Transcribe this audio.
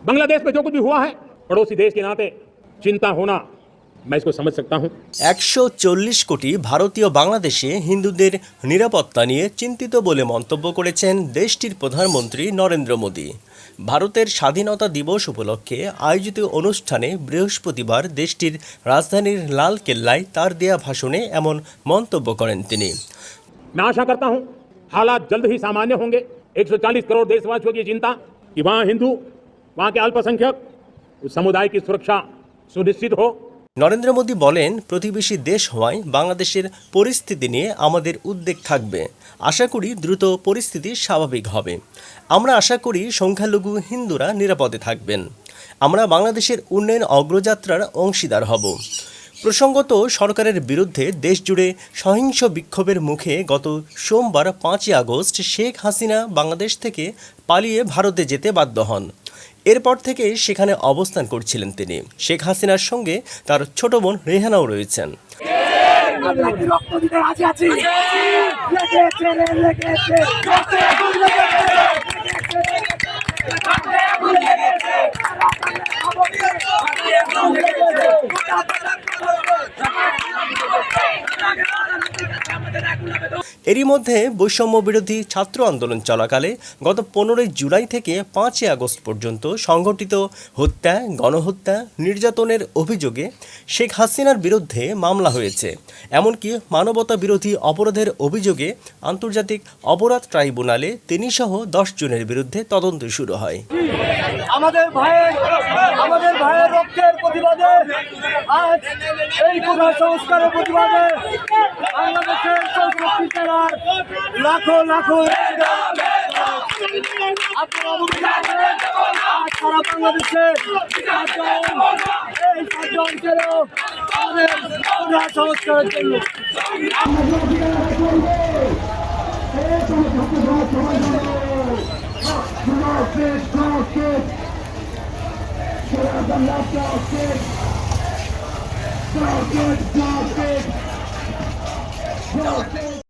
बांग्लादेश में जो कुछ भी हुआ है पड़ोसी देश के नाते चिंता होना मैं इसको समझ सकता हूं। 140 কোটি ভারতীয় বাংলাদেশে হিন্দুদের নিরাপত্তা নিয়ে চিন্তিত বলে মন্তব্য করেছেন দেশটির প্রধানমন্ত্রী নরেন্দ্র মোদী। ভারতের স্বাধীনতা দিবস উপলক্ষে আয়োজিত অনুষ্ঠানে বৃহস্পতিবার দেশটির রাজধানীর লাল কেল্লায় তার দেয়া ভাষণে এমন মন্তব্য করেন তিনি। मैं आशा करता हूं हालात जल्द ही सामान्य होंगे। 140 करोड़ देशवासियों की चिंता कि वहां हिंदू, वहां के अल्पसंख्यक, उस समुदाय की सुरक्षा सुनिश्चित हो। নরেন্দ্র মোদী বলেন, প্রতিবেশী দেশ হওয়ায় বাংলাদেশের পরিস্থিতি নিয়ে আমাদের উদ্বেগ থাকবে। আশা করি দ্রুত পরিস্থিতি স্বাভাবিক হবে। আমরা আশা করি সংখ্যালঘু হিন্দুরা নিরাপদে থাকবেন। আমরা বাংলাদেশের উন্নয়ন অগ্রযাত্রার অংশীদার হব। প্রসঙ্গত, সরকারের বিরুদ্ধে দেশজুড়ে সহিংস বিক্ষোভের মুখে গত সোমবার 5ই আগস্ট শেখ হাসিনা বাংলাদেশ থেকে পালিয়ে ভারতে যেতে বাধ্য হন। এরপর থেকে সেখানে অবস্থান করছিলেন তিনি। শেখ হাসিনার সঙ্গে তার ছোট বোন রেহানাও রয়েছেন। এরই মধ্যে বৈষম্য বিরোধী ছাত্র আন্দোলন চলাকালে গত 15ই জুলাই থেকে 5ই আগস্ট পর্যন্ত সংঘটিত হত্যা, গণহত্যা, নির্যাতনের অভিযোগে শেখ হাসিনার বিরুদ্ধে মামলা হয়েছে। এমনকি মানবতা বিরোধী অপরাধের অভিযোগে আন্তর্জাতিক অপরাধ ট্রাইব্যুনালে তিনিসহ 10 জনের বিরুদ্ধে তদন্ত শুরু হয়। আমাদের ভাইয়ের রক্তের প্রতিবাদে আজ এই কোটা সংস্কারের প্রতিবাদে বাংলাদেশের 64 জেলার লাখো সারা বাংলাদেশে এই 7 অঞ্চলেও আমাদের কোটা সংস্কারের জন্য